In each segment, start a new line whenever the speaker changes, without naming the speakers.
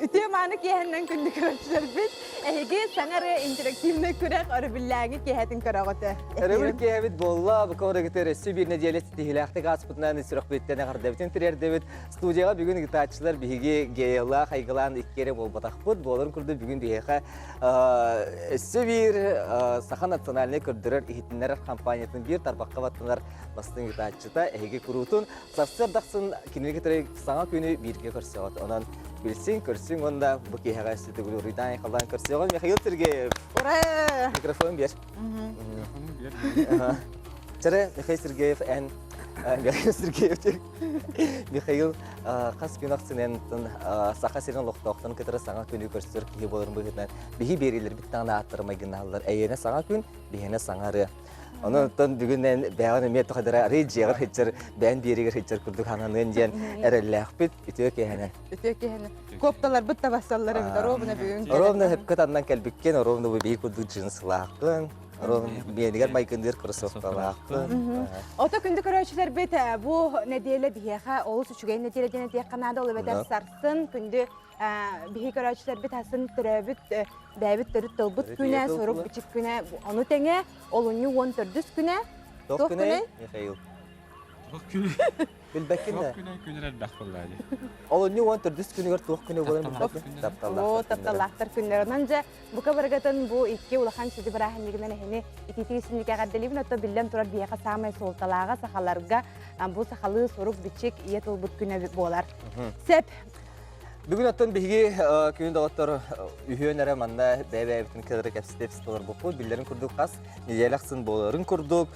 Ütümanı kehenden kündü körçülerbit. Ehege sanarı interaktifne kürek arabillagi kehetin karagatı.
Röbül kehebit bolla bu konuda gitar bir nediyeli stihilakta gaspıtnan isroq bitene qarda bütün tirer David studiyaga bugün gitarçılar bigi geyla kaygılan ikkere bol bataqput bolun kurdu bugün diyeha bir saha nasyonalne kürdürür ihitinler kampaniyasının bir tarbaqqa battılar bastın gitarçıda ehege kurutun safsır daqsın kinlik tere sana günü birge körsegat onan bilsin körsün onda bu kehaga sütü gururidan kalan körsegat Mikhail Sergeyev.
Ora!
Mikrofon bir. Çare Mikhail Sergeyev en Mikhail Sergeyev Mikhail kas gün aksinen saha senin loqtoqtan ketara sana günü körsür ki bolurun bu gitnen bihi beriler bir tane attırmay gınallar eyene sana gün bihene sanarı Ondan bugünden beğeni met kadar rejiyer hiçer ben biriger hiçer kurduk hananın diyen erellahbit ütüyor ki hemen.
Ütüyor ki hemen. Koptalar bıtta bassalları bir de robuna bugün.
Robuna hep katandan kelbikken robuna bu bir kurduk cinslakın. Robuna beniger maykundir kursoftalakın.
Ota kündü körçüler bit bu nediyele biheha olus üçgen nediyele gene diye kanada olup eder sarsın kündü bihi körçüler bit hasın türebit David törüt tılbıt güne sorup biçik güne onu tenge olunyu 14 güne.
Dok güne Mikhail.
Dok güne.
Bilbekin de.
Dok güne günler dakılladı.
Olunyu 14 güne dok güne bolan bilbekin.
O taptallahtır günler. Onca bu kabargatan bu iki ulakan sizi bırahanliginden ehini ititigisini kagaddelibin oto billem turar biyaqa samay soltalağa sahalarga bu sahalı sorup biçik iya tılbıt güne bolar. Sep
Bugün atın bigi köyün dağıtlar ühüyenlere manda bebe kadar kapsitep stolar bu billerin kurduk kas niyelaksın boların kurduk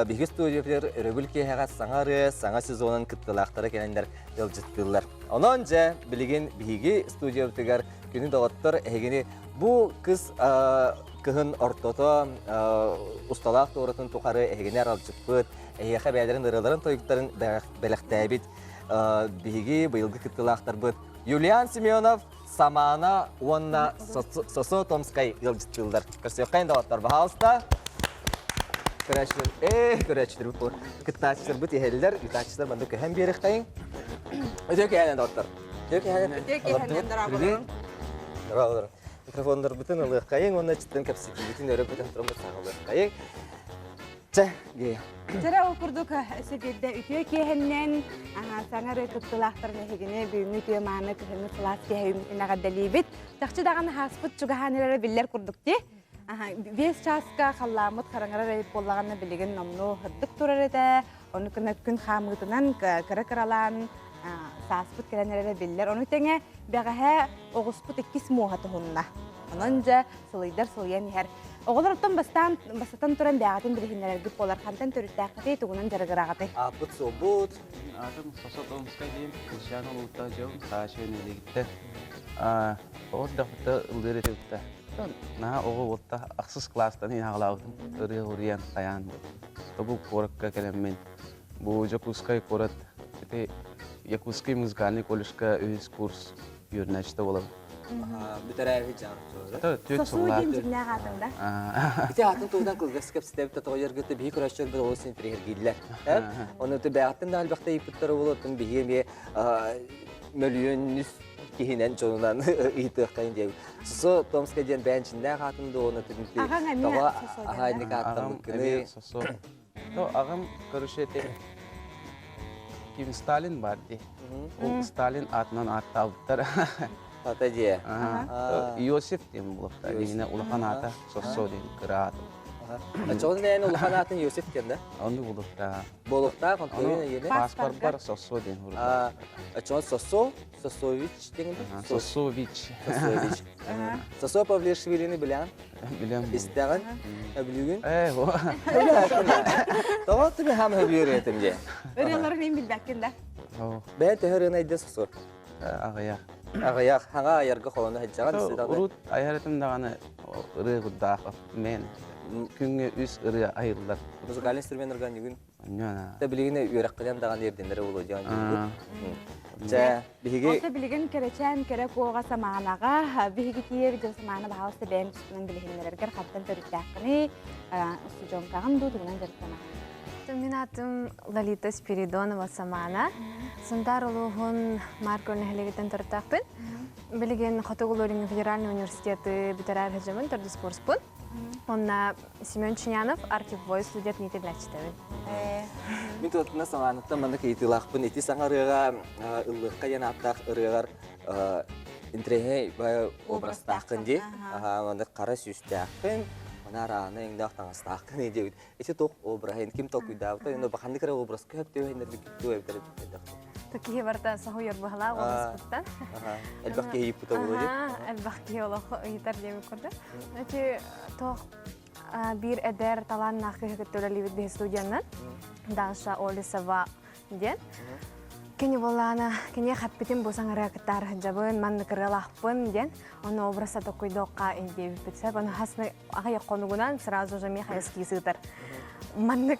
bigi stüdyolar Röbül kehaga sanarı sana sezonun kıtılaqtara gelenler yılcıttılar. Onunca bilgin bigi stüdyolar köyün dağıtlar egeni bu kız kıhın ortada ustalaq doğratın toqarı egeni aralcıpıt eyaqa beylerin ırıların toyukların belaqtabit bigi bıyılgı kıtılaqtar bıt Юлиан Семенов, Самана, Уонна, Сосо, Томскай, Илджитилдар. Көрсөккайын дауаттар бағалыста. Көрәчілер бұт бұр. Күттачылар бұт ехелілер, ütачылар банды көһен беріқтайын. Өтек ехелен дауаттар. Өтек ехелен дауаттар. Микрофондар бұтын ұлыққайын, онна чыттын кәпсеті бұтын өріп бұтын тұрмыз сағылыққайын.
Жара окурдук себебде ütüyor kehenden sanarı kıtılaqtırına hegine büyümü ütüyor mağını kıhını kılas kehimine gaddelibit. Takçı dağını haspıt çugahanelere biller kurduk di. 5 çaska kallamıt karangara reyip bollağını bilgin nomnu hıddık turar ede. Onu gün xamıtınan kara karalan saspıt kelenelere biller. Onu tenge beğe oğuspıt ikkis muhatı hunna. Onunca sılıydar sılıyan yer. Oğullardan basatan turan dağıtın bilhinler gibi olar kantan törüttəqti tuğunan jarıqırağıtı.
Apıt sobut.
Adım Soso Tomskay diyeyim. Kuşağın olukta jom. Saçın ilikte. Orada fıta ıldır edildi. Naha oğul olta aksız klastan yine ağlaudum. Irıya uğrayan kayan. Bu korakka kelemmin. Bu Jakuskay korat. Yakuskay müzikalni koluşka üyüz kurs yürüneçte olalım.
Bir tarafı canım.
Sosu gencimle ağatında.
Bir de hatun tuğdan kılgısı kapsitep tatoğuyar götü bihi kuraşlar bir oğul seni pirihir giydiler. Onu öte beğattın da albaqta iputları olutun bihi bir milyonüs kihinen çoğundan ihtiqayın diye. Sosu Tomskay diyen beğençinde hatun da onu ötün.
Ağam emine Sosu diyen.
Ağam emine
Sosu. Ağam karışete. Kim Stalin vardı. O Stalin atından attavdılar.
Atacıya.
Yosef diyeyim bu hafta. Yine ulakan ata Soso diyeyim kıraat.
Çoğun neyin ulakan atın Yosef diyen de?
Onu bulduk da.
Bolukta kontrolü ne yeni?
Paspar Soso diyeyim.
Çoğun Soso, Sosoviç diyen de?
Sosoviç.
Sosoviç. Soso Pavlishvili'ni bilen?
Bilem.
İsteyen? Biliyorsun?
O.
Tamam tabii hem biliyor etimce.
Öğrenlerin en bilbekkinde.
Ben tehirine idde Soso.
Ağayak.
Ağayak, hangi ayarga kolunu heccagan istedim.
Urut ayarım da bana ırığı da men күнгө үс ыры айылдар.
Музыкальный инструмент органигын.
Онна.
Та билигине үйрәккәдән даган ерденләре булды дигән. Жа биһиге
Олта билеген керечен кере коға саманага биһиги тие видео самана баһалсы бәм түстүнөн билегенлерге хаттан төрүттәккени студион тагын ду тугунан жартана.
Min adım Lalita Spiridonova Samana. Sunдар улугун Марко Нехлегитен тартакпын. Билеген Хотогулорин федеральный университеты битерар хажамын төрдү спортспун. Онна Семен Чинянов Arctic Voice студент нителәчтәбен.
мин тотна саманатта мында китилахпын ити саңарыга ыллыкка янаттак ырыгар интреге бай образтакын ди. Мында кара сүстәкпен. Нараны эңдәк таңастакын ди. Эти ток образын ким ток уйдавта, инде баханды кара образ көп дип эндер бит өйдер.
Такие барта сахуяр бахла образтан.
Әлбәттә һип тута булды.
Әлбәттә олох итар дип күрдә. Эти тох bir эдер талан нахы төрле бит студияннан. Даша Олисова ден. Кене болана, кене хаппитин босаңара кытар жабын, манны кыралахпын ден. Оны образа такой дока инде битсе, бана хасны ага яконугунан сразу же Михайловский сытар. Маннык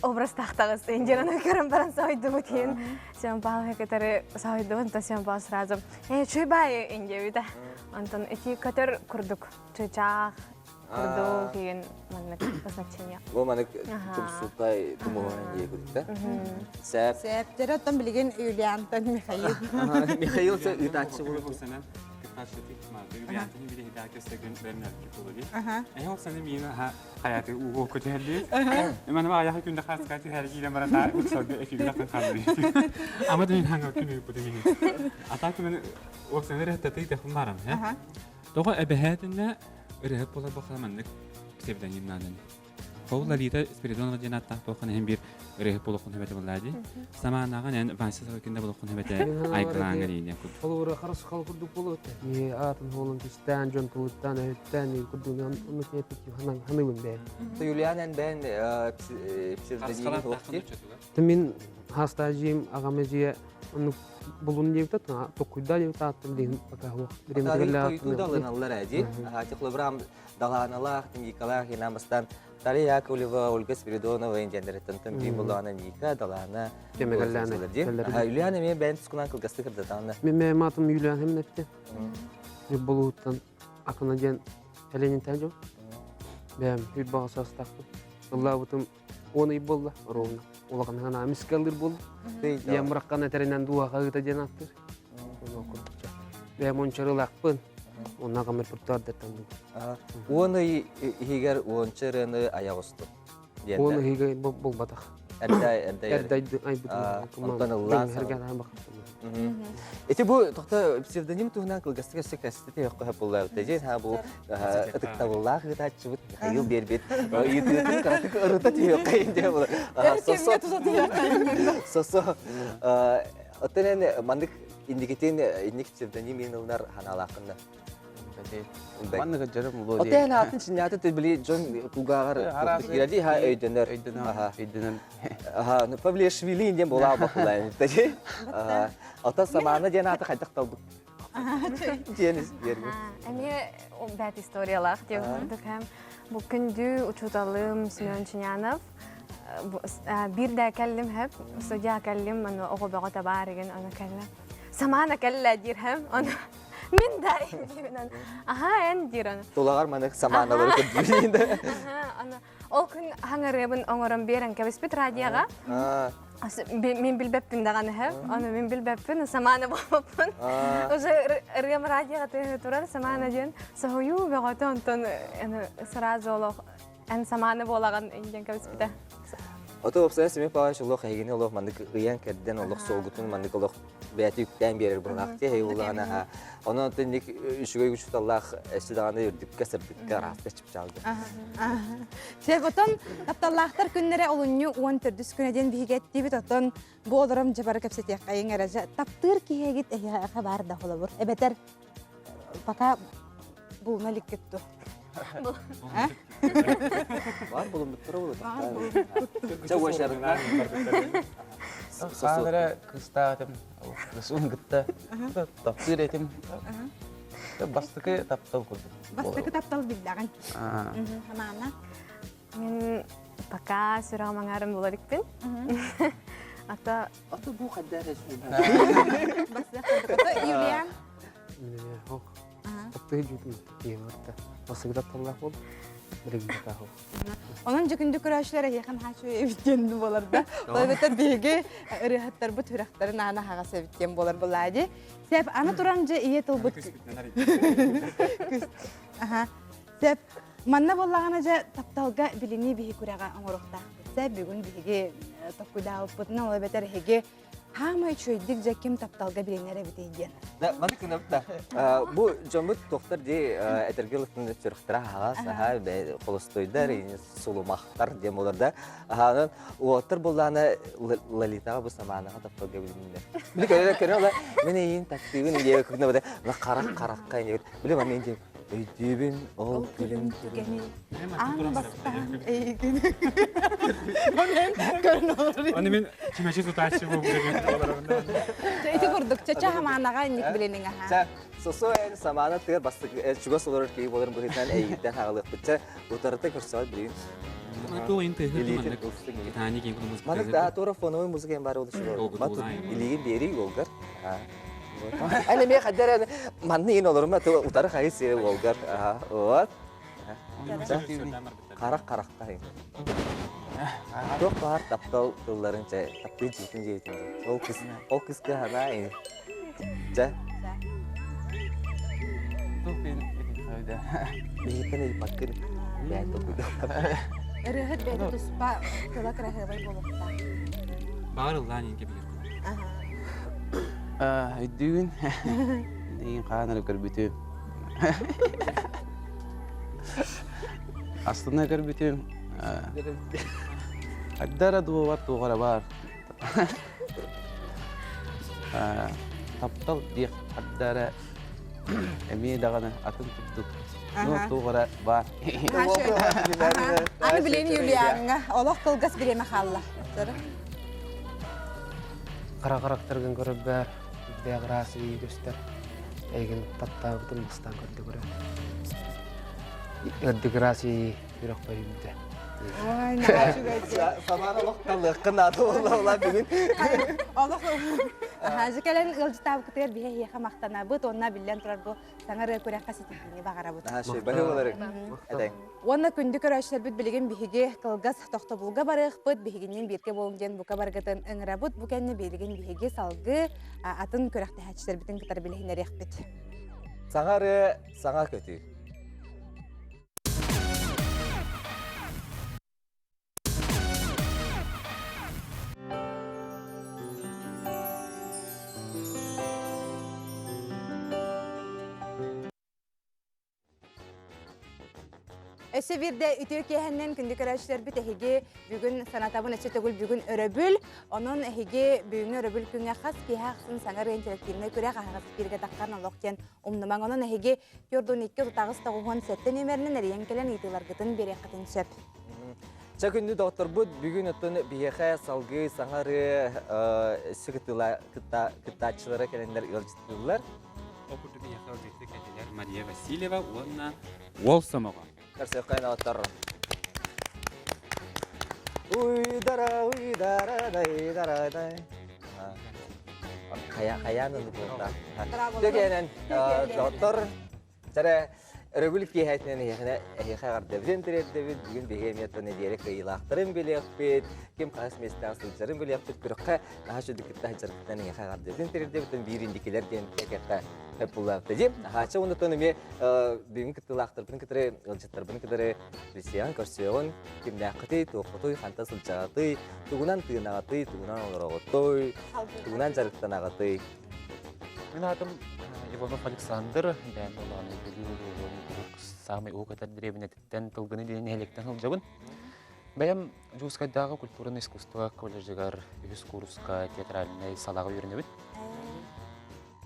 образ тахтагыс инжераны көрөм баран сойду бутин. Сен баалы кетери сойду, то сен баал сразу. Чүй бай инде бита. Антон эти катер курдук. Чучак курдук деген маннык значение.
Бу маны кумсутай тумуан егүдә. Сәп
Септер оттан билеген Юлиантан Михаил.
Михаил итачы булып.
Bu sene kırtaşlık ihtimalle bir yantını bile hidayet desteklerini vermeyecek olabilir. O sene miyim hayatı uğur kötüydü. Hemen ama ayağı günde kas katı her giyle marata uçsadı ekibine kaldı. Ama da hangi günü bu demin. Atak ben o sene rehtete telefon varam. Doğru ebehedinde rehep ola bakalım kitaptan yayınlanan. Lalita Spiridonova Janata bakın hem bir rehep olukun hebete buladı. Samanagan en vansiz hakinde bulukun hebete aykılan geliydi.
Olur, karşı kalkurduk olur. Ye atın holun kistan, jon tuluttan, ötten, kurduğundan onu kepik hanımın be.
Юлианен бен псевдоним хокти.
Temin hastacıyım, agameciye onu bulun diye tat, tokuyda diye tattım diye bakahwa. Birim
Тарих туйдалын аллар ади. Теклобрам даланалах, никалах инамастан Дарья Яковлева, Ольга Спиридонова, индианереттен тем бим булана ника далана.
Кемегелләне.
Юлиана мен бен скунан кылгасты кырды таны.
Мен матым Юлиан hem nefte. Bir buluttan akına gen Helenin tenjo. Ben bir bağırsas taktım. Allah butum onu ibolla rovna. Olakan hana miskaldir bol. Yamrakkan eterinden dua kağıta cenattır. Onu okudukça. Ben monçarılakpın. Ona kamer pırtar dertandım.
Onu higer onçerını ayağıstı.
Onu higa bol batak. Erday ay butum.
Ondan Allah.
Hergen hem bakıp.
Эти бу тохта псевдоним тугнан кылгасты кессе кесте yok hep булар. Теже ha bu ытыкта булар гытачы бут. Хайыл бербет. Итүтүн катык ырыта тиек кайынде бу. Сосо. Отенен мандык индикетин индик псевдоним инылнар ханалакында.
Манны гажарым булды.
Отен атын чинята тебли жон кугагар кирди ха өйдөнөр.
Өйдөнөр.
Ага, ну Павлешвили инден була бакылай. Теже. Ата саманы денаты кайдак талдык. Денис берген.
Эми бәт историялар деп көрдүк һәм бу күндү учуталым Семен Чинянов bir de kellim hep stüdyo kellim onu oku bağa tabarıgen onu kellim. Samana kella dirhem onu min daim diyen. Aha en diyen.
Toлагар маны саманы бар көдүлүндө.
Aha onu o gün hangarabın onuram beren kebespit radyoga. Min bilbepin dağını hep onu min bilbepin samana babapın. O riyam radyoga turar samana diyen. Sahuyu bağa tonton sraz olaq en samana bolagan ingen kebespite.
Ото опсай семи паш улох хейгени улох мандык ыян кедден улох солгутун мандык улох бәтик тәм берер булакты хей улана ха. Оны тенник үшүгөй күчүт Аллах эсидаганы үрдүк кесердикке рафта чып чалды.
Себотон тапталлахтар күннәре олунню 14 күнеден бигетти бит отон бу олорам жабар кепсетек кайын аража таптыр кигет хабар да холобур. Эбетер пока бул налик кетту.
Var bulun bitti olur. Çok başarılı.
Sadece kıstağım. Resul gitti. Taptır etim. Bastıkı taptal kurdu.
Bastıkı taptal bildiğin. Hamana.
Мен пока сүрәң маңарым буларыкпын. Ата
Аты бу кадәр эшләр.
Юлиан.
Менә хок. Тапты җитми. Йорта. Басыгда таллах бул. Билгә таху.
Onun jükündü küraşlara yakın haçı evitkendi bolar da. Olay beter bege ırıhatlar bu türakların ana haga sevitken bolar buladı. Sep ana turanca iyi tılbıt. Aha. Sep manna bollağanaca taptalga bilini bihi kuraga amorokta. Sep bugün bihige tapkuda uputna olay beter hege Hama çöydük jakim taptalga bilinere biteygen.
Da, mana kena da. Bu jomut doktor di etergelikten çırıktıra haga saha be kolostoydar, sulumaqtar dem olarda. Ahanın otur bullana lalita bu samana taptalga bilinler. Bili kere kere ola meni yin taktiğin diye kırna bada la qarak kayın. Bili men indi. Öydübün ol gülüm
tükeni. An bastan iyi gün. Görün olur.
Onu ben kimeşi tutaşı bu burada.
Iti kurduk çaça hamanaga indik bilenin aha.
Sa soso en samana tır bastık çuga solar ki boların buritan eyden hagalı bıça utarta kursal bilin.
Bu inte
Elite
hırmanlık.
dostum.
Tani ki bunu müzik.
Mana da tora fono müzik en var oluşuyor.
Olgu
Matu
tuğla.
iligi deri olgar. Ana me kadar manni in olur mu? Utar kayısı olgar. Ot. Karak kayın. Çok var taptal tılların taptı jitin jitin. O kız ke hana ini. Ja.
Tuh ben kayda.
Bihitan ay pakir. Ya itu.
Irıhat bedi tuspa kılak rahevay bolukta.
Bağırılan inge bilir.
Düğün. Neyin kanarı kırbütüm. Aslında kırbütüm. Haddara duvar tuğara var. Taptal diye haddara emeği dağına atın tuttuk. No tuğara var.
Ani bileni Yulian'a Allah kılgas bileme halla.
Qara-qaraqtırgın görüp bär. Diagrasi göster. Egin tattağıtın bastan gördü göre. Diagrasi yürek bayımda.
Vay ne şugaydı.
Samana lokal kınadı ola bugün.
Allah. Hazikalen ılcı tab kıtır bihe hiya maqtana bu onna billen turar bu sangar köre kasitini bagara bu.
Ha şey böyle olarak. Edeng.
Ona kündü körәşler bit bilegen bihige kılgas toxta bulga barıq bit bihiginin birke bolungen buka bargatan ыңыра bit bu kenne bilegen bihige salgı atın körәxte haçlar bitin kıtar bilehinler yakbit.
Sana kötü.
Ösebirde Türkiye'nin kündü körәşler bit ehige bugün sanatabın eçetegül bugün öröbül onun ehige bugün öröbül küngə xas ki haqsın sangar interaktivne körə qahas birge takkarna loqten umnamaң onun ehige gördün iki tutağız tağuğun setten emerinin eriyen kelen itilar gıtın beri qatın söp.
Çakündü doktor bu bugün ötün biyexe salgı sangarı sıkıtıla kıtaçılara kelenler yolcuttular.
Okurdu bir yakal ciddi kediler Maria Vasilyeva ona Wolsamova.
Karşı kayna otar. Uydara day. Kayanın bu da. Dökenen doktor cara Republik Yehatnen yahne yahar devren David bugün behemiyatını diyerek kıyılaktırın biliyakbet kim kas mesleğin biliyakbet kırıkka haşu dikkat hacerkten yahar devren David'in bir indikiler diyen tekrar hep bulavdı. Haşu onu tanımı bugün kıtılaktırın kıtırı yolcutların kıtırı Hristiyan Korsiyon kim nakati tuğutuy fantasıl çağatı tuğunan tığınağatı tuğunan olarakatı tuğunan jarıktan ağatı.
Мен атым Иванов Александр, ben olan самый опытный древнетен тылгыны ден электен хылжабын. Бәям Жускайдағы культурный искусство колледжигар үз курска театральный салага үйренебит.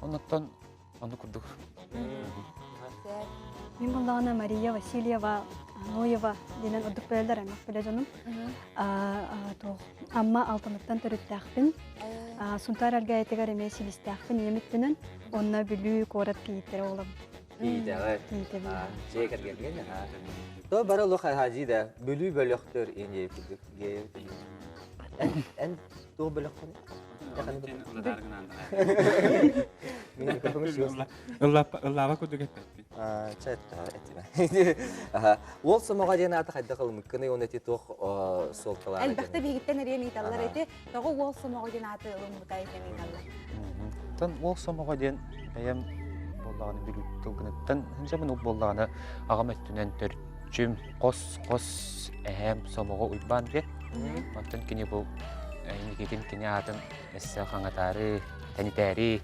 Оннан аны курдук.
Мен болдағына Мария Васильева Ноева денен ұдық бөлдер әмек біле жоным. Амма алтыныттан түріттәқпін. Сунтар әлгі әйтігер әме селістәқпін емітпінін. Онна бүлі қорат кейттері олым.
Кийтәгә.
Кийтәгә.
Чек кергән. То бара лох хаҗи да бөлү бөлөктөр инде күдүк. Эн то бөлөктөр.
Ыллаба күдүк этпеппин.
Чатта этиме. Аха. Ол самага жана ата кайда кылмый. Кыны оны титох солкалар.
Әлбәттә бигиттен рем италлар әйте. Тагы ол сомого ден аты ылым бутай икән италлар.
Тан ол сомого ден бәям боллаганы билү тылгыныттан хәнҗәмен ул боллаганы агамат түнән төрчүм кос әһәм сомого уйбан ди. Мактан кине бу инегедин кине атын эссе хаңатары танитәри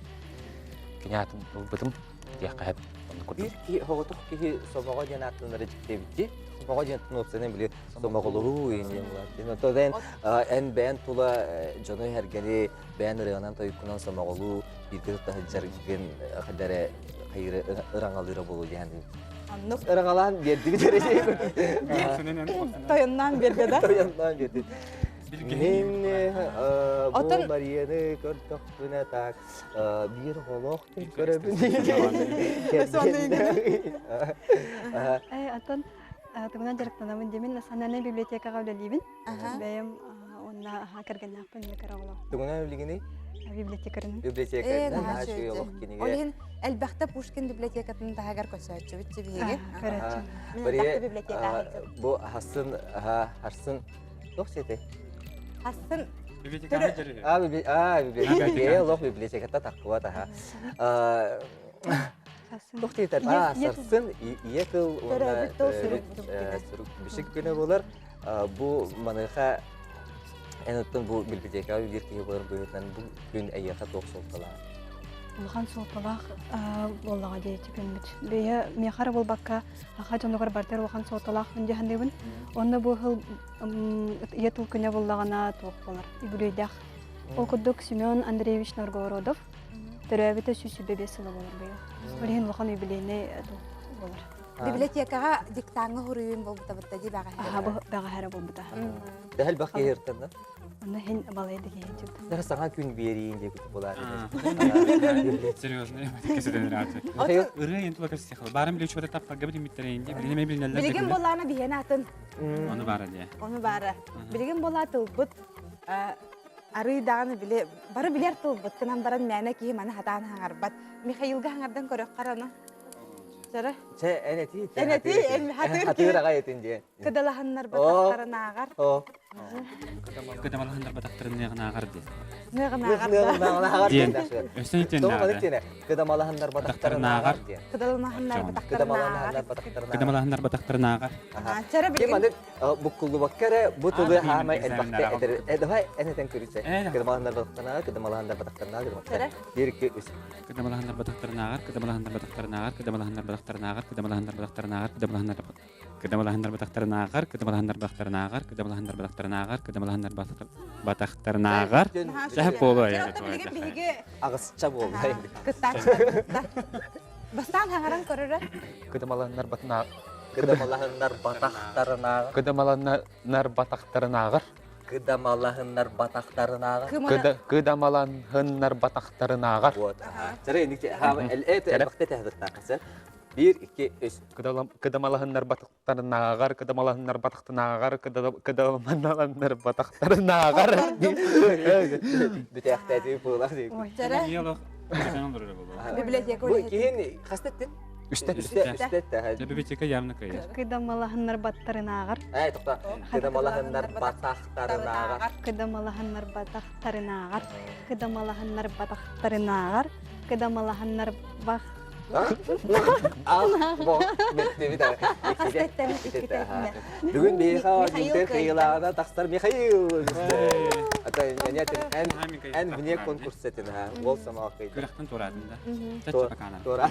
кине атын ул бутым яқап оны күрдүм.
Bir ki hogotuk ki somaga jana atlanları ciddi. Somaga jana tunopsenen bile somagaluru yeniyorlar. Yani toden en ben tula jono hergeli ben rıganan toykunan somagalu bir kez daha jargen kadere hayır ırangalıra bolu yani.
Аннук
Irangalan bir derece.
тояннан берде да.
Toyandan geldi. Мен bu
Отын-
Марияны көрдік күні так bir холоқ көрөбүн.
Атын тугунан жарыктанамын демен сананы библиотекага үлелибин. Бәем онна кергеннакпын микроголог.
Тугуна билгени
Библиотекарын.
библиотека нашы йолық кенеге.
Олин әлбәттә Пушкин библиотекатын тагар көсөчү битче биге.
Көрәчү.
Мен
Мария
әлбәттә библиотека.
bu Hasan yok sete.
Хасын
Библиотеканы жери.
Библиотека лох библиотеката таква та. Yok değil sarsın yekil
Törəbit ol, sürük
sürük bişik günü bolar. Bu manıqa enotun bu biblioteka bir ki bolar bu bu gün ayyaqa toqsoltalar.
Улхан соталах боллага дейчүгүн бит. Бия мехар болбакка аха жоногор бартер улхан соталах мынде хандыбын. Онда бу хыл етул күнө боллагана тоқ болар. Игүлөйдах. Окудук Семен Андреевич Норгородов. Төрөбүтө сүсү бебеси болар бия. Олен улхан юбилейне болар.
библиотекага диктаңы хурuyun болбута бутта ди бага.
Аха бу бага хара болбута.
Дәл бак ертәндә.
Онда хен балайды кейчүк.
Дәр саңа күн берейин дип булар.
Серьезно, кеседен рады. Ыры енді лакас сехал. Барым биле чөбөтө тапка габди миттерейинди. Билеме билнелер.
Билген болланы биһен атын.
Оны бара дия.
Оны бары. Билген болла тылбыт. Ары даганы биле бары билер тылбыт. Кынан баран мәне ки мана хатан хаңарбат. Михаилга хаңардан көрөк караны. Сара.
Сә энети.
Энети, хатыр.
Хатырга етинде.
Кыдалаханнар батактарын агар.
О.
Кыдамалахандар батактарын негана агарды.
Нагар.
Диен. Өстөн итен
Кыдамалахандар батактарын агар.
Кыдалаханнар батактарын агар.
Кыдамалахандар батактарын агар.
Сара билген.
Bu kullu bakkara bu tulu hamay elbakta eder. Davay eneten körüse. Kıdamalanlar bataklarına, kıdamalanlar bataklarına
Sara.
bir iki üç.
Кыдамалахандар батактарын агар, кыдамалахандар батактарын агар, кыдамалахандар батактарын агар, кыдамалахандар батактарын агар, кыдамалахандар батактарын агар, кыдамалахандар батактарын агар, кыдамалахандар батактарын агар, кыдамалахандар батактарын агар. Жап боло я.
Билген биге
Ağızça bu oldu.
кыттачтар. Бастан хаңаран көрөрө.
Кыдамаланар батна
Kıdamalanlar bataklarına,
кыдамаланар батактарын агар.
kıdamalanlar bataklarına.
Кыдамаланар батактарын агар.
Вот. Sıra indik hamay elbakta tehditler kısa. Bir iki üç.
Кыдамаланар батактарын агар, кыдамаланар батактарын агар, кыдамаланар батактарын агар.
Bütehte bular diye.
Сара.
Ялох. Кыдамалар боло.
Библиотека
Bu kihin kastettin?
Üstet
Üstet de.
Библиотека явно кая.
Кыдамалаханнар баттарын агар.
Toqta. Kıdamalanlar bataklarına.
Кыдамалаханнар батактарын агар. Кыдамалаханнар батактарын агар. Кыдамалаханнар бах
Al bu bitti bir daha. Bugün bir günler kıyılarına takslar Mikhail. Hatta en büyük konkurs etin ha. Olsa muhakkak.
Кырактан турадында. Чача бакана.
Doğru.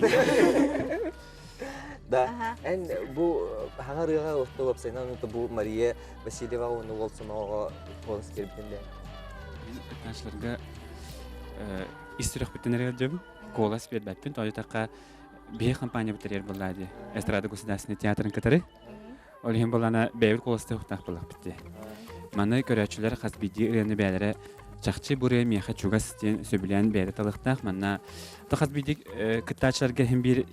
Da en bu hangarıga otto website-на bu Maria Vasilyeva onu olsa muhakkak konus geldiğinde.
Ташларга истирах битенер жабы. Голос бербәтпен тойтакка бе компания битерер булады. Эстрада государственный театрын катары. Олин булана бевил колосты хутак булак битти. Маны көрәчүләр хасбиди ирәне бәләре чакчы буры меха чугас тен сөбилән бәре талыктак. Манна хасбиди кытачларга һәм бир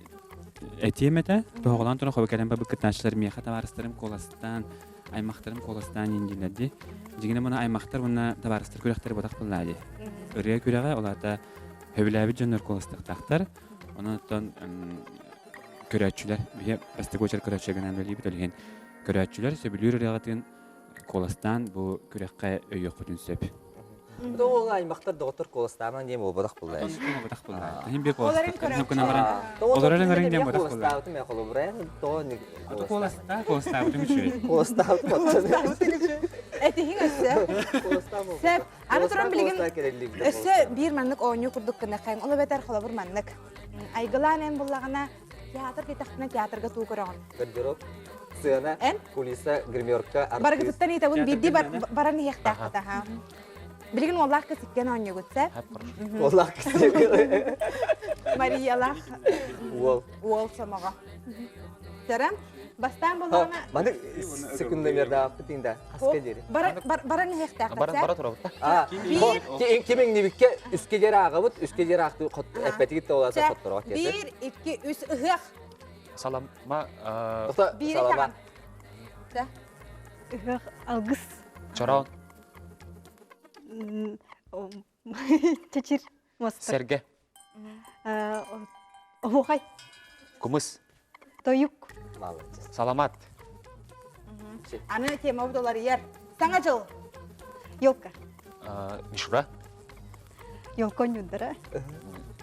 этемете тоголан тоно хобекелен бабы кытначлар меха табарыстарым коластан аймактарым коластан индилерди. Жигине мына аймактар мына табарыстар күрәктәр бодак буллады. Өргә күрәгә оларда хөбиләби җоннор коластактар. Онтон көрәчүләр бия бастыгочар көрәчәгәнән били битәлген. Көрәчүләр сөбүлүр ягатын коластан бу күрәккә өйө күтүнсөп.
Доға аймақтар доғытыр колыстаман дейм ол бодақ болды.
Тоны бодак буллады. Хим бир
Оларын
коластак.
көрәчү.
Оларын рәңдән бодак буллады.
Колыстауты мен қолы бұрайын, доғы
Коластак бүтүнчү.
Колыстауты
Этихин өссө. Сәп, аны туран билген өссө бир маннык ойну курдук кына кайын. Ола бетер хола бир маннык. Айгылан эн буллагана театр кетахтына театрга туу көрөгөн.
Гардероб, сцена, кулиса, гримерка, артист.
Баргытыттан итабын бидди баран хехтахта ха. Билген Аллах кесиккен ойну гутсе.
Аллах кесиккен.
Мария Аллах. Уол самага. Терем бастан буллагана.
Маны секундомерда пытында аска дери.
Баран хехтахта.
Бара турабыта.
Кемең небикке үске жер ағыбыт, үске жер ақты әппәтігіт те оласа қоттыруға кесі.
1, 2, 3 ыгық.
Салама,
Бири
салама.
таган.
Ыгық алгыс.
чораун,
Чечир мастер.
серге,
Омухай.
кумыс,
Тоюк.
Молодец.
саламат,
Аны тема бұдолар ер. Саңа жыл.
Елка.
мишура,
Елкон юндара.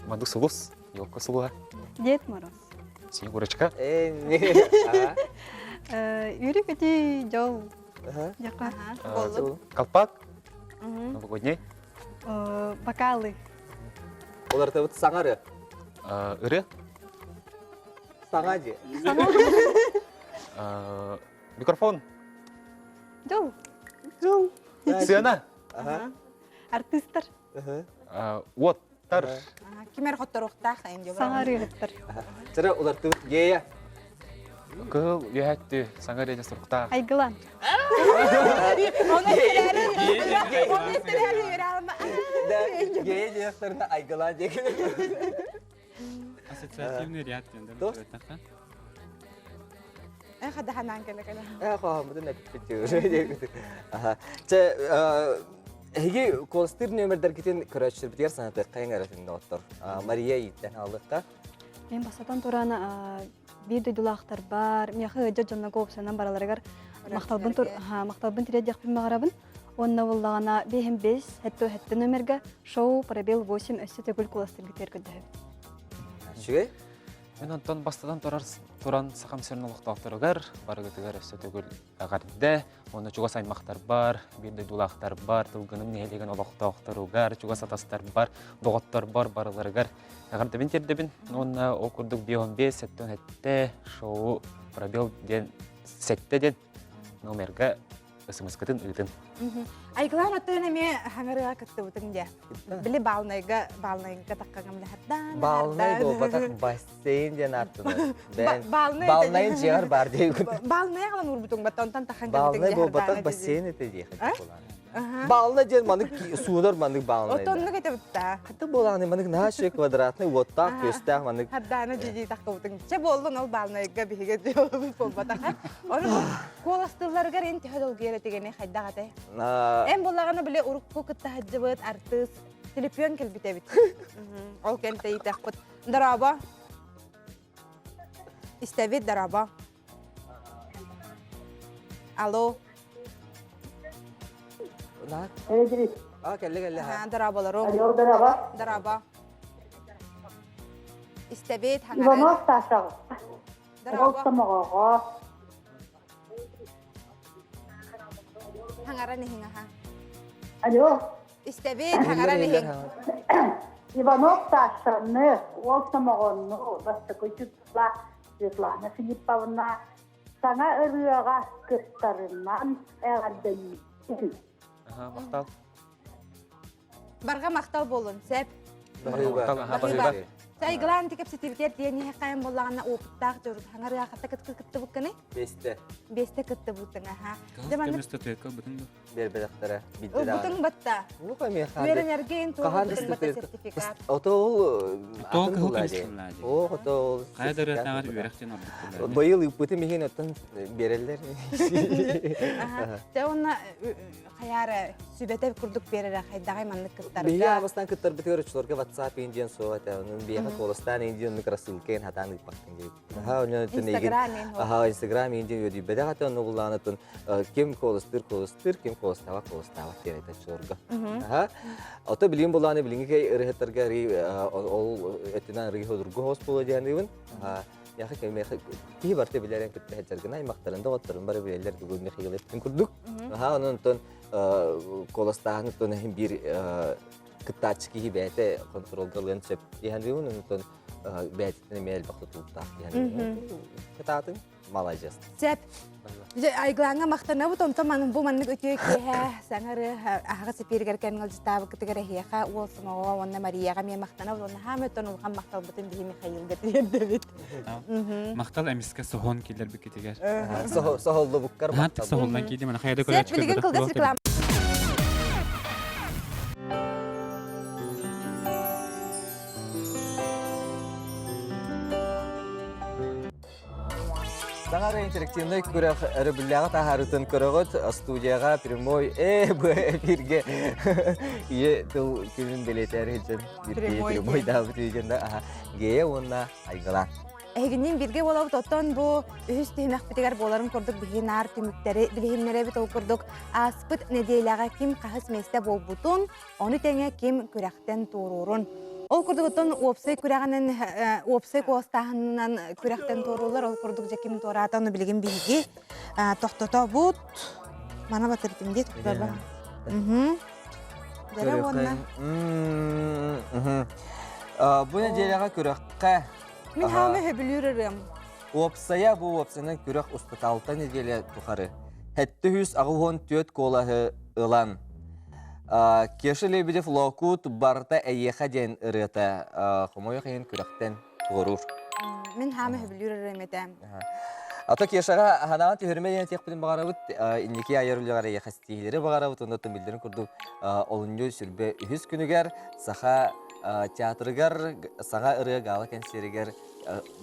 манду сулус, елка сулуа,
Дед Мороз.
снегурочка,
Юрий Пети жол. Яка.
колпак, новогодний,
Бокалы.
Олар табыт саңары.
ыры,
Саңа же.
микрофон,
Жол.
сцена,
Артисттар.
оттар,
Кимер хоттаруқтақ әйін жол.
Саңары ғыттар.
Жара олар табыт гея.
кыл, үйәтті, саңар ене сұрықта,
Айгылан.
Оны істелері үйер алма.
Гея жинақтарына айгыла деген.
Ассоциативный ряд дендер.
Дос?
Қада ханан кәлі.
Қоғамыдың әппетті. Хеге колстыр нөмірдер кетен көрәтшір бітер санаты қайын әрәтінде оттыр. Мария еттен алдыққа.
Мен басатан тураны bir duydular бар. Мияхы жа жонна коопсанан бараларыгар макталбын тирет якпын магарабын. Онна буллагана бехим 5 хетто номерге шоу пробел 8 өссө төгүл кластер гитер көдө.
Шүгей?
мен онтон бастадан туран сақам серін олықтақтырығар, барығытығар өсі төгіл ағарды, оны чугас аймақтар бар, бірді дулақтар бар, тұлғының нелеген олықтақтырығар, чугас атастар бар, доғыттар бар, барыларығар. Ағарды бен тердебін, оны окурдық 5-15 сәттен әтті шоу пробел ден сәтті ден номерға ысымызғытын ұйтын.
Айгылан оттығын әме хаңырыға күтті бұтыңде. Білі балнайға таққағым ләхаттан.
Балнай долбатақ бассейн ден артыны.
Балнайын
жеғар бар дейгін.
Балнай қалан ұр бұтың бәтті, онтан таққан
Балнай долбатақ бассейн еті дейгін. Балнай ден маңық суыныр маңық балнай.
Отонны кәті бұтта.
Қаты болағын маңық нашы квадратный оттақ, көстақ маңық.
Хадданы жеде таққа бұтың. Че болдың ол балнайға бігі болбатаға. Оны қоластыларғар ең түйі ол керетігені қайдағатай. Әм болағаны біле ұрыққы күтті хаджыбыт, артыс, телепион келбіте біт. Ол кәнті етақ бұт. Дараба. Истәбет дараба. Алло.
Кәлі.
Дарабалар о. Дараба. Истәбет хаңары.
Иванов ташағы.
Дараба.
Олсымығыға.
Хаңара нехің аха.
Алло.
Истәбет хаңара нехің.
Иванов ташыны, олсымығыны, басты көчүтла, Светлана Филипповна, саңа ұрыға кыстарынан әғардын.
Мақтал.
Барға мақтал болын, сәп.
Мақтал,
Сайгылан тикеп сетивитер диэни хэккайын боллагана опыттаах жорут хаңарыга хатта кытты букканы
Бесте
бесте кытты буттың аха.
Теместе текка бутун да.
бербедактара бидде да.
Бутың батта.
Ну каме
Веренерген
Кахан
тугу
истетер.
сертификат.
Отол
Тол
атын
кыл
булади.
кылады.
О, отол.
Кайдар этагы үрәктен алды.
Быйыл ыппыты меген оттан берелер.
Аха. Те онна хаяра сүбете курдук берер хайдагай маннык
Бия
кыттарга.
абастан кыттар битер чуларга WhatsApp индиен соата, onun бия колостан индиен микросылкен хатан ыппактын gibi. Аха, onun төнеген.
Инстаграм
Аха, Instagram индиен йоди бедагата onu kullanatın. Kim kolostır, kim kolostava diye çularga. Аха. Ota bilin bulany bilin ki ırıhtarga ri ol etinan ri hodurgu hospital diyen. Аха. Ya ki ki barte bileren kitte hecərgənə maqtarında oturun bare bileler bugün xeylettin kurduk. Aha onun ton kolostağını ton bir kıtaçki hibete kontrol qılın çep. Yani onun ton bətini mel baxdı tutaq. Yani kıtatın Malaysia.
Сеп. Айгланга мактана бу томто манын бу маннык өтөй кеһә саңары ага сепергер кәнгәл житабы китегәр хеха уолсыма онна Марияга мен мактана онна һәм тон улган мактал бутын бихи Михаил гәтергәндә бит.
Мактал эмискә сохон килер бик китегәр.
Соholdu bukkar
Хат соһолдан киде мен хәйдә
Сеп билеген кылгас реклама.
Саңары интерактивный көрәк әрбілләғы тахарытын көрәғыт студияға прямой бу эфирге тыл күнін белетер хеджен прямой дабы түйгенде гея онна айгылан.
Эгинин бирге болабыт оттон бу үһүс тимәк битегәр боларын көрдүк биһин ар түмүктәре билһиннәре бит ол көрдүк аспыт неделяга ким кахыс месте болбутун оны теңе ким күрәктен турурун. Ол курдугутун опсай күрәгәнен опсай костаһыннан күрәктен турулар ол курдук жаким торатаны билген биги токтото бут мана батыртым дит курба. Дәре онна.
Бу неделяга күрәккә
Мин һәме һәбилүрәрем.
опсая бу опсаның күрәк устаталта неделя тухары. Хәтте хүс агыгон төт колаһы ылан. Кеші лебедев локут барта әйеха ден ырыта хомой қиын күрәктен туғырур.
Мин һәме һәбилүрәрем этәм.
Ата кешаға ханаған түйірмейен тек білін бағарабыт, инеке айырылығар әйеха стихилері бағарабыт, ондатын білдерін күрді олынжу сүрбе үхіз күнігер, саха театрыгар, саға ырыға гала кәнсерігер,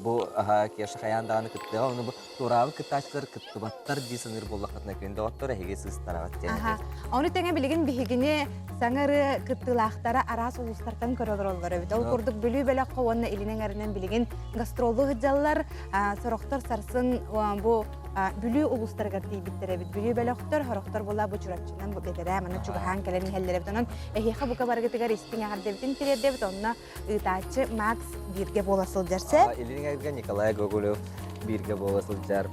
bu kişi hayandağını kıtlığa onu bu turabı kıtaçlar kıtlıbattır diysınır bollakatına köyünde otur hege sığıstaravat
Aha. Onu tenge bilgin bihigini sanarı kıtlılahtara aras uluslardan körülür olur. Ol kurduk bülü böyle kovanna ilinen erinden bilgin gastrollu hıcallar soroktor sarsın bu bülü uluslarga diybittere bit. Bülü böyle oktor horoktor bolla bu çurapçınan bu bedere mana çugahan keleni hellere bit. Onun ehiqa bu kabarga tigar istinga hardebitin tirede bit. Onna ıtaçı Max birge bolasıl derse.
İlinin ergen Nikolay Gogolov birge bolasıl jar.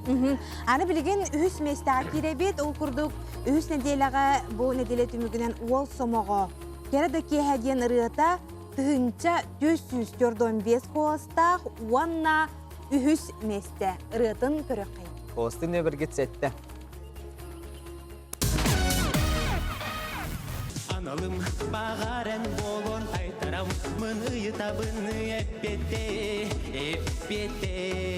Ana bilgin ühüs mestakire bit. Ol kurduk ühüs nedelaga bu nedele tümügünen uol somogo. Keredeki hediyen ırıta tühünça 445 kosta wanna ühüs meste ırıtın körökay.
Kostun ne bir gitsette.
Analım bağaren bolon aytaram mını tabını epete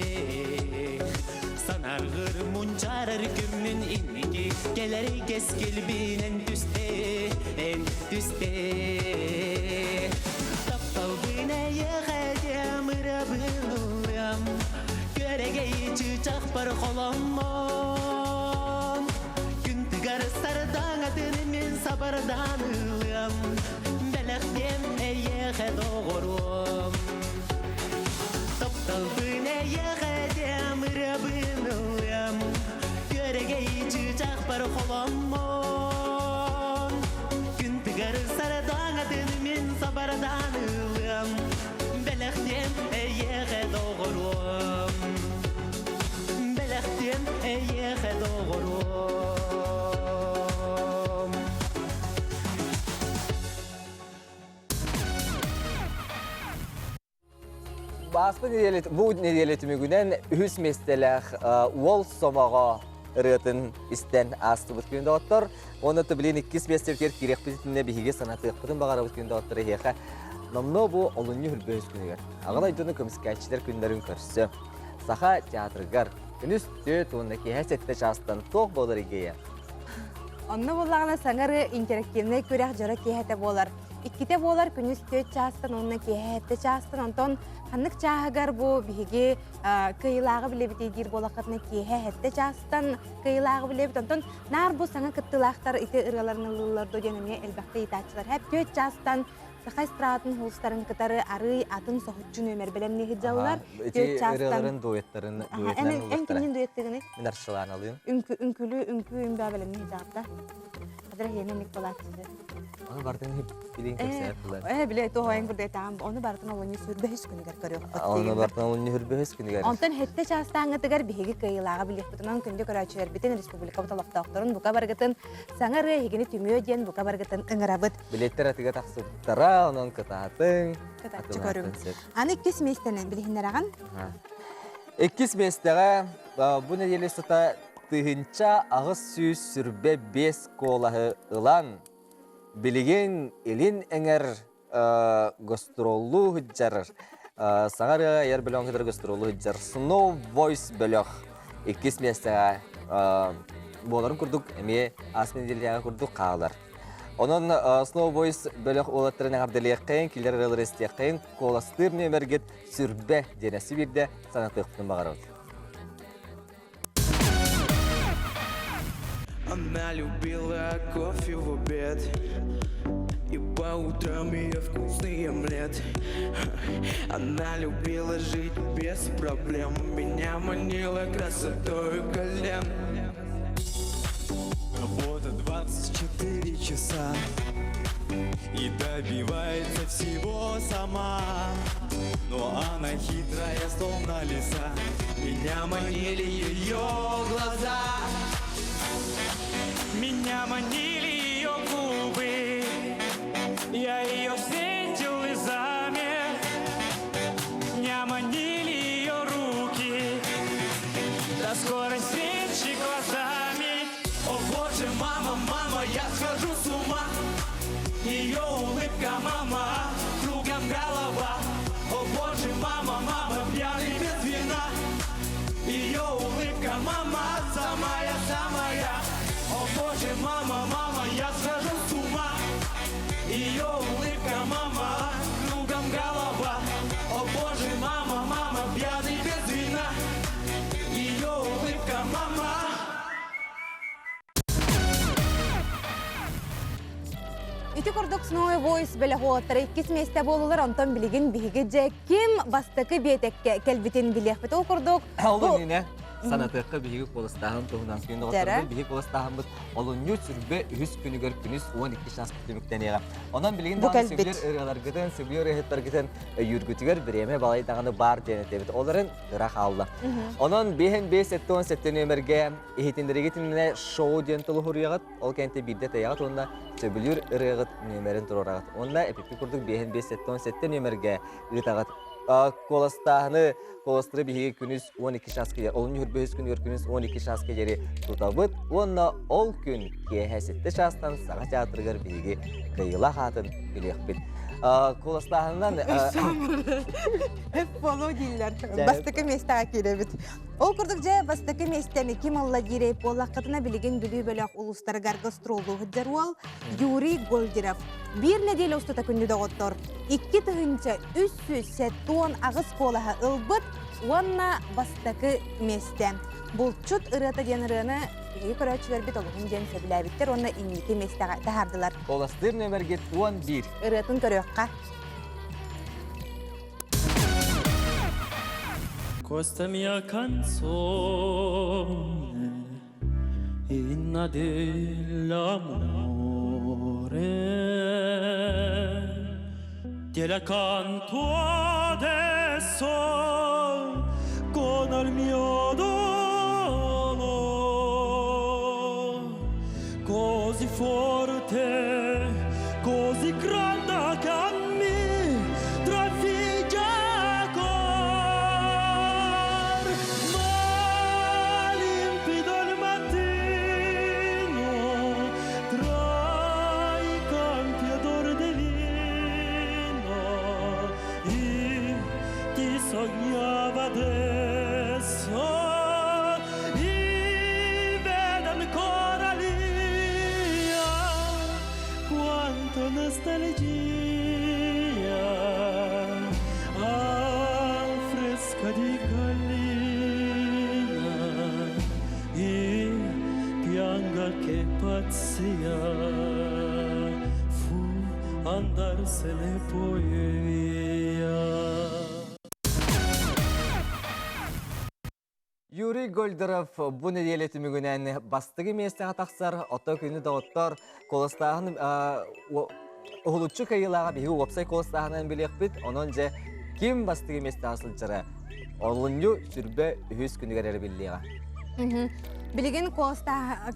sanargır munçarar gümün inniki geleri geskil binen düste taptal bine yığacam rabınlıyam göregeyi çıçak par kolamam güntigar sardan adını sabardanıyam belektem eyyeğe doğurum taptal bine yığacam rabınlıyam göregeyi çıçak par kolamam güntigar sardan adını sabardanıyam belektem eyyeğe doğurum belektem eyyeğe doğurum
Bu nedeletimi günen ühüs mestelek wol somağa ırıtın isten astı bit köyünde otur. Onu da bilin ikis mestelker kirek bitinde bihige sanatı yapıdın bağara bit köyünde otur. Намно бу олунню хүрбөс күнүгөр. Агала айдыны көмүскәчилер күндөрүн көрсө. Саха театргар күнүс төт онда кехесетте частан тох болор игея.
Онны боллагана саңары интерактивный көрәк жара кехете болар. Икките болар күнүс төт частан онны кехете частан онтон ханнык чаагар бу биге кыйлагы билебите дир болакатны кехете частан кыйлагы билебит онтон нар бу саңа кыттылактар ите ыраларны лылларды денеме элбакта итачылар хеп төт частан Сахай страатын хулстарын кытары ары атын соһуччун өмер белемни хиджалар.
Эти ыраларын дуэттарын
Эн кинин дуэттигини?
Мен арчылан алыйын.
Үнкүлү өмбә белемни хиджапта. Кадыр хененик болатчы.
Аны бардын хеп билин кепсәп булар.
Биле тоһайын күрдә тагын. Оны бардын олоны сүрбе һич күнүгәр көрөк.
Аны бардын олоны хүрбе һич күнүгәр.
Онтон хетте частаңы тигәр биһиге кыйлага билек бутунан күндө көрәчәр битен республика талаптаактарын бука баргытын саңары хигини түмөө ден бука баргытын ыңырабыт.
Билеттер атыга таксыптара, онон кытатын.
Кытачы көрүм. Аны кис местенен билһиннәраган.
Эккис местеге бу неделе сота тыгынча агыс сүз сүрбе 5 колаһы ылан билеген элин эңер гастроллу хыджар саңары яр белән хыдыр гастроллу хыджар Snow Voice беләх эккис местеге боларын курдук эме асмен делгә курдук калар. Онон Snow Voice беләх олаттырын габделеккән килер релрестеккән коластыр нөмергет сүрбе денәсе бирде санатыктын багарып.
Она любила кофе в обед и по утрам ее вкусный омлет. Она любила жить без проблем, меня манила красотой колен. Работа 24 часа и добивается всего сама. Но она хитрая, словно лиса, меня манили ее глаза. Меня манили ее губы, я ее встретил глазами. Меня манили ее руки, до скорой встречи глазами. О боже, мама, мама, я схожу с ума. Ее улыбка, мама, кругом голова. О боже, мама, мама, пьяный без вина. Ее улыбка, мама, самая-самая. О боже, мама, мама, я схожу с ума. Ее улыбка, мама, кругом голова. О боже, мама, мама, пьяный без вина. Ее улыбка, мама.
Ити курдук Snow Voice беле хоттары кис месте болулар онтон билеген биһиге же ким бастыкы бетекке келбитин билек бит ол курдук.
Алын нене санатыкка биһиге колыстаһын туһунан кийин доготорлор биһиге колыстаһын бит олунню сүрбе 3 күнүгөр күнүс 12 шанс күтүмүктенега. Онан билеген дагы сөйлөр ыраларгыдан сөйлөр эһеттергитен юргүтүгөр биреме балай даганы бар денетебит. Оларын ыра халла. Онан бehen 5-7 нөмерге эхитиндерегитинне шоу ден толуһурыягат ол кенте бидде таягат онда сөбүлүр ырыгыт нөмерин турарагат. Онда эпипи курдук бehen 5-7 нөмерге ытагат. Коластаһыны коластыры биһиге күнүс 12 шанс келер. Ол нүрбөс күнүс 12 шанс келери тутабыт. Онна ол күн кехесетте шанстан сага театргар биһиге кыйла хатын билекбит. Коластаһынан
Хеп боло диллер. Бастыкы местага келебит. Ол курдук же бастыкы местени ким алла дирей боллакытына билеген бүлүү бөлөк улустаргар гастролдуу хыджаруал Юрий Голдиров. Бир неделе устата күндү доготтор. 2 тыгынча 370 агыс колаһа ылбыт уанна бастыкы месте. Булчут ырата денирыны ии көрөчүлөр бит олугун жен сөбүләбиттер, онна инники местага тахардылар.
Коластыр нөмерге 11.
Ыратын көрөкка.
Questa mia canzone inna dell'amore te la canto adesso con il mio dolore così forte così grande che a me trafigge nostalgia al fresca di gallina e pianga che pazzia fu andarsene poi via.
Юрий Гольдеров bu nedelе tümügünen bastığı mesleğe taksar, ota günü dağıttar, kolastağın oğulutçu kayılağa bir website kolastağından bilekbit, onunca kim bastığı mesleğe sılçara, oğulunyu sürbe 100 günü gerer billiğe.
Bilgin kosta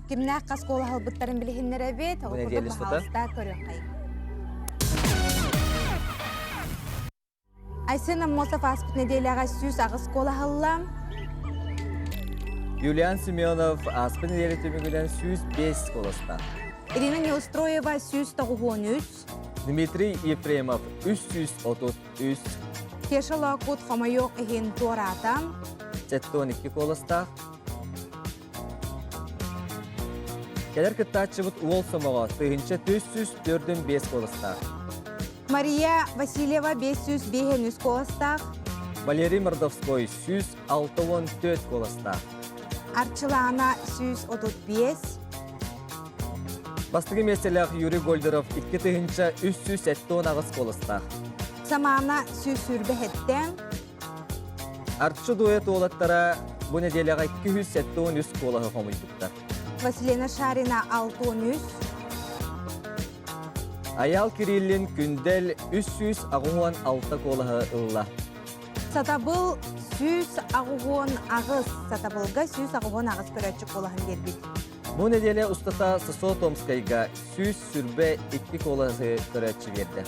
kimne kas kola halbıtların bilihinlere bit, o
Bu ne
kurdu
diyelim Sultan?
bahalsta körüyor kayıp. Aysen Mosaf Aspit nedeliğe süs ağız kola hallam.
Юлиан Семенов aspın nedelе tümügünen 105 kolasta.
Irina Neustroyeva süs toğuğunüz.
Dmitri Efremov 333,
Keşa Lakut Homayok ehin Toratam.
12 kolasta. Keler kıttaçıbıt Uolsomoğa tığınca 405 kolasta.
Maria Vasilyeva 500 behenüz kolastaq.
Valeri Mordovskoy 164 kolasta.
Arçılana süs 35.
Bastığı mesleğe Yuri Golderov 2 tığınca 370 ağız kolasta.
Samana süs sürbe hettem.
Artçı duet oğlatlara bu nedelere 270 kolağı homuyduklar.
Vasilina Sharina 600.
Ayal Kirillin gündel 366 kolağı ılla.
Satabıl süs ağuğun ağız. Satabılga süs ağuğun ağız köröçü kolağın gerbit.
Bu nedele ustata Sıso Tomskayga süs sürbe 2 kolağı köröçü verdi.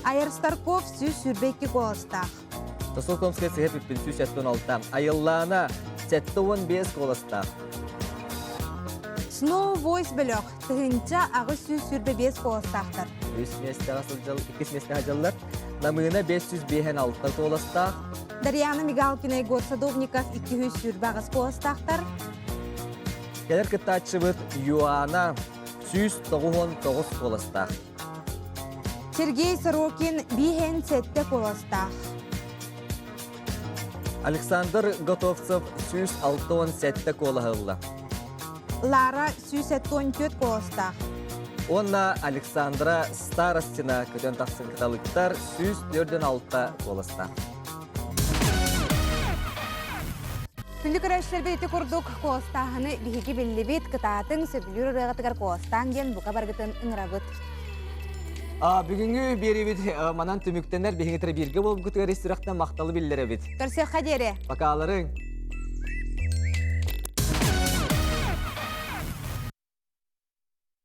Ayar Starkov süs sürbe 2 kolastaq.
Sıso Tomskay sehep 376. Ayıllana 75 kolasta.
Snow Voice Blok tığınca ağız süs sürbe 5 kolastaqtır.
2 mesleğe hacallar. Namına 556 kolasta.
Daryana Migalkina Igor Sadovnikov 200 sürbe ağız kolastaqtır.
Keler kıttaçıbıt Yuana 199 kolasta.
Sergey Sorokin bihen sette kolastaq.
Alexander Gotovtsov 167 kolağılla.
Lara süs 14 kolastaq.
Onna Alexandra Starostina kötön taksın kıtalıktar 146 kolasta.
Күндік өрәшілер бейті күрдік қолыстағыны бейгі білі бейт кытатын сөбілер ұрығатығар қолыстан ген бұқа барғытын ұңырабыт.
Бүгінгі бері бит манан түміктенер бейгітері бірге болып күтігер ресторақтан мақталы білдері бит.
Көрсе қадері.
Бакаларың.